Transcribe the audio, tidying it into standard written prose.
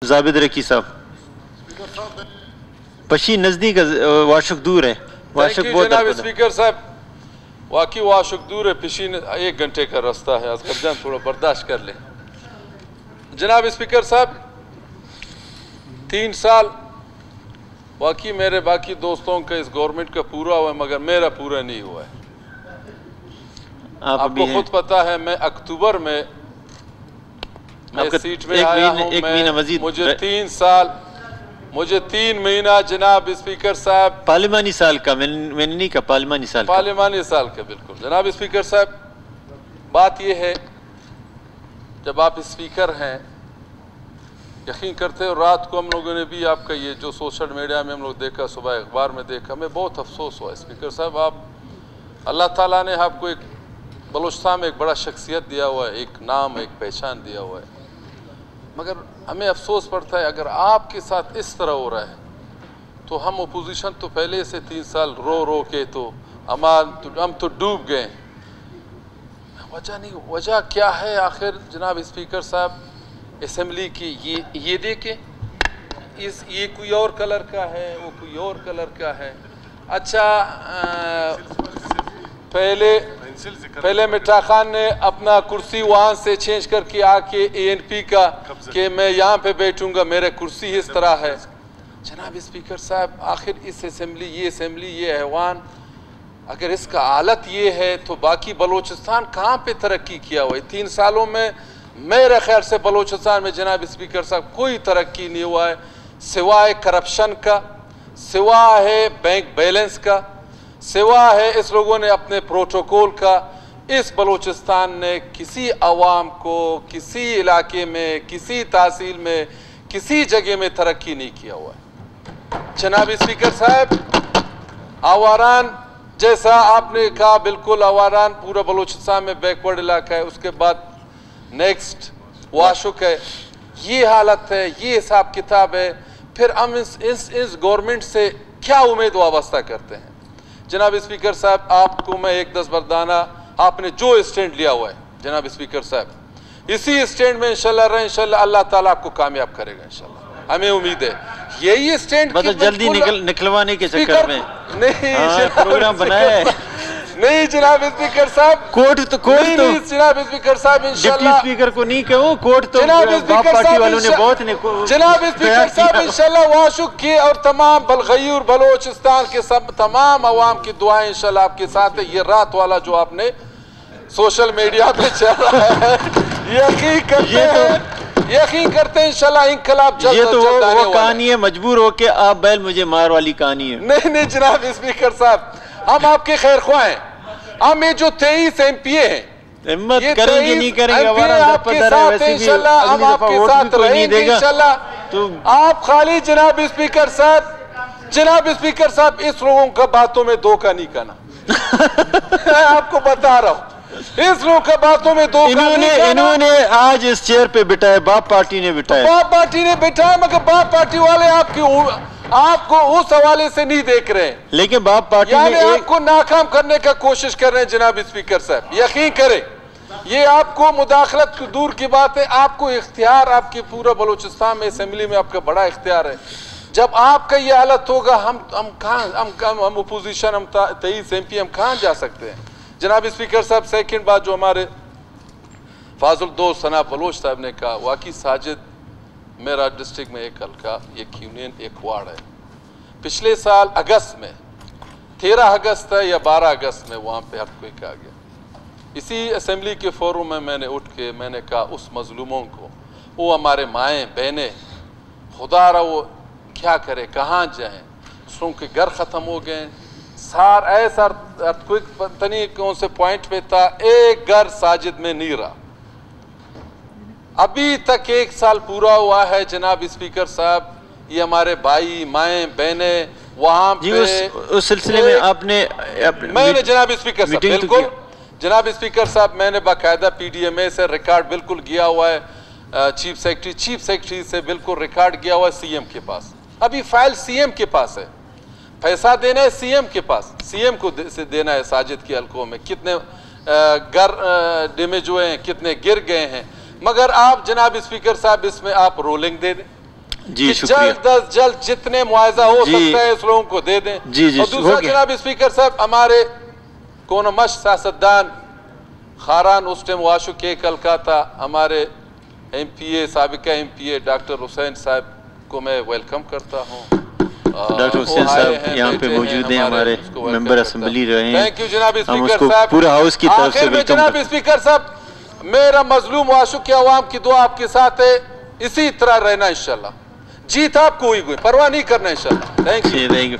Jabid rocky साहब, पशी नजदीक वाशुक दूर है, वाशुक बहुत जनाब स्पीकर साहब, वाकई वाशुक दूर है, पशी 1 घंटे का रास्ता है, असगर जान थोड़ा बर्दाश्त कर ले। जनाब स्पीकर साहब, 3 साल वाकई मेरे बाकी दोस्तों का इस गवर्नमेंट का पूरा हुआ है, मगर मेरा पूरा नहीं हुआ है। आपको खुद पता है, मैं अक्टूबर में सीट में आया हूं, मुझे 3 महीना जनाब स्पीकर साहब, पार्लिमानी साल का, मैंने नहीं कहा पार्लिमानी साल, पार्लिमानी साल का, बिल्कुल जनाब स्पीकर साहब। बात यह है, जब आप स्पीकर हैं, यकीन करते हो, रात को हम लोगों ने भी आपका ये जो सोशल मीडिया में हम लोग देखा, सुबह अखबार में देखा, हमें बहुत अफसोस हुआ। स्पीकर साहब, आप अल्लाह ताला ने आपको एक बलूचिस्तान में एक बड़ा शख्सियत दिया हुआ है, एक नाम, एक पहचान दिया हुआ है, मगर हमें अफसोस पड़ता है अगर आपके साथ इस तरह हो रहा है तो हम अपोजिशन तो पहले से 3 साल रो रो के तो हम तो डूब गए। वजह नहीं, वजह क्या है आखिर जनाब स्पीकर साहब? असेंबली की ये देखे, ये कोई और कलर का है, वो कोई और कलर का है। अच्छा, पहले मिठा खान ने अपना कुर्सी वहाँ से चेंज करके आके ANP का कि मैं यहाँ पे बैठूंगा, मेरा कुर्सी इस तरह है। जनाब स्पीकर साहब, आखिर इस असेंबली, ये ऐवान, अगर इसका हालत ये है तो बाकी बलूचिस्तान कहाँ पे तरक्की किया हुआ है? 3 सालों में मेरे ख्याल से बलूचिस्तान में जनाब स्पीकर साहब कोई तरक्की नहीं हुआ है, सिवाय करप्शन का, सिवाय बैंक बैलेंस का, सिवा है इस लोगों ने अपने प्रोटोकॉल का। इस बलूचिस्तान ने किसी अवाम को, किसी इलाके में, किसी तहसील में, किसी जगह में तरक्की नहीं किया हुआ है। जनाब स्पीकर साहब, आवारान जैसा आपने कहा, बिल्कुल आवारान पूरा बलूचिस्तान में बैकवर्ड इलाका है, उसके बाद नेक्स्ट वाशुक है, ये हालत है, ये हिसाब किताब है। फिर हम इस गवर्नमेंट से क्या उम्मीद वाबस्ता करते हैं? जनाब स्पीकर साहब, आपको मैं एक दस्तबरदाना, आपने जो स्टैंड लिया हुआ है जनाब स्पीकर साहब, इसी स्टैंड में इंशाल्लाह अल्लाह ताला आपको कामयाब करेगा, इंशाल्लाह हमें उम्मीद है। यही स्टैंड मतलब जल्दी निकलवाने के चक्कर में नहीं प्रोग्राम बनाया है। नहीं जनाब स्पीकर साहब, कोर्ट तो जनाब स्पीकर साहब, इंशाल्लाह डिप्टी स्पीकर को नहीं कहो, कोर्ट तो बाप पार्टी वालों ने बहुत जनाब स्पीकर साहब, इंशाल्लाह वाशुक की और तमाम बलगैर बलूचिस्तान के सब तमाम अवाम की दुआएं इंशाल्लाह आपके साथ है। ये रात वाला जो आपने सोशल मीडिया पे चल रहा है, यकीन करते हैं इंशाल्लाह इनकलाब जल्द। ये तो वो कहानी है, मजबूर हो के आप बैल मुझे मार वाली कहानी है। नहीं जनाब स्पीकर साहब, हम आपके खैर ख्वाह हैं। हम ये जो 23 MPA हैं, हिम्मत करेंगे नहीं करेंगे, आपके साथ इंशाल्लाह, हम आपके साथ रहेंगे इंशाल्लाह। तो आप खाली जनाब स्पीकर साहब, इस लोगों का बातों में धोखा नहीं करना। आपको बता रहा हूँ, इस लोगों का बातों में धोखा इन्होंने आज इस चेयर पे बिठाया, बाप पार्टी ने बिठाया, मगर बाप पार्टी वाले आपको उस हवाले से नहीं देख रहे हैं, लेकिन बाप पार्टी ने आपको नाकाम करने का कोशिश कर रहे हैं। जनाब स्पीकर साहब, यकीन करें, ये आपको मुदाखलत दूर की बात है, आपको इख्तियार, आपके पूरा बलूचिस्तान में असेंबली में आपका बड़ा इख्तियार है। जब आपका ये हालत होगा, हम अपोजिशन, हम 23 MP, हम कहाँ जा सकते हैं? जनाब स्पीकर साहब, सेकंड बात जो हमारे फाजुल दोस्त सना बलोच साहब ने कहा, वाकई साजिद, मेरा डिस्ट्रिक्ट में एक हल्का, एक यूनियन, एक वार्ड है। पिछले साल अगस्त में, 13 अगस्त है या 12 अगस्त में, वहाँ पे अर्थक्वेक आ गया। इसी असेंबली के फोरम में मैंने उठ के मैंने कहा, उस मजलूमों को, वो हमारे माएँ बहनें, खुदा रहा वो क्या करे, कहाँ जाएं, दूसरों के घर ख़त्म हो गए, ऐसा अर्थक्वेक पता नहीं कौन से पॉइंट पे था, एक घर साजिद में नहीं रहा। अभी तक 1 साल पूरा हुआ है जनाब स्पीकर साहब, ये हमारे भाई माएँ बहनें वहाँ पे उस सिलसिले में आपने मैंने जनाब स्पीकर साहब, बिल्कुल जनाब स्पीकर साहब, मैंने बाकायदा PDMA से रिकॉर्ड बिल्कुल किया हुआ है, चीफ सेक्रेटरी से बिल्कुल रिकॉर्ड किया हुआ है CM के पास। अभी फाइल CM के पास है, पैसा देना है CM के पास, CM को से देना है। साजिद के हल्कों में कितने घर डैमेज हुए हैं, कितने गिर गए हैं, मगर आप जनाब स्पीकर साहब इसमें आप रोलिंग दे दें, जी, कि शुक्रिया। जल्द अज जल्द जितने मुआवजा हो सकता है इस लोगों को दे दें। जी, जी, और दूसरा हो गया। जनाब स्पीकर साहब, हमारे कोनमश सियासतदान खारान उस टाइम वाशु के कलकत्ता, हमारे MPA साबिका MPA डॉक्टर हुसैन साहब को मैं वेलकम करता हूँ। डॉक्टर हुसैन साहब यहाँ पे मौजूद हैं, हमारे मेंबर असेंबली रहे हैं। थैंक यू जनाब हम स्पीकर उसको साहब। पूरा हाउस की तरफ से आखिर में वेलकम जनाब करते स्पीकर साहब, मेरा मजलूम वाशु के अवाम की दुआ आपके साथ है, इसी तरह रहना इंशाल्लाह। जीत आपको हुई, परवाह नहीं करना इंशाल्लाह। Thank you.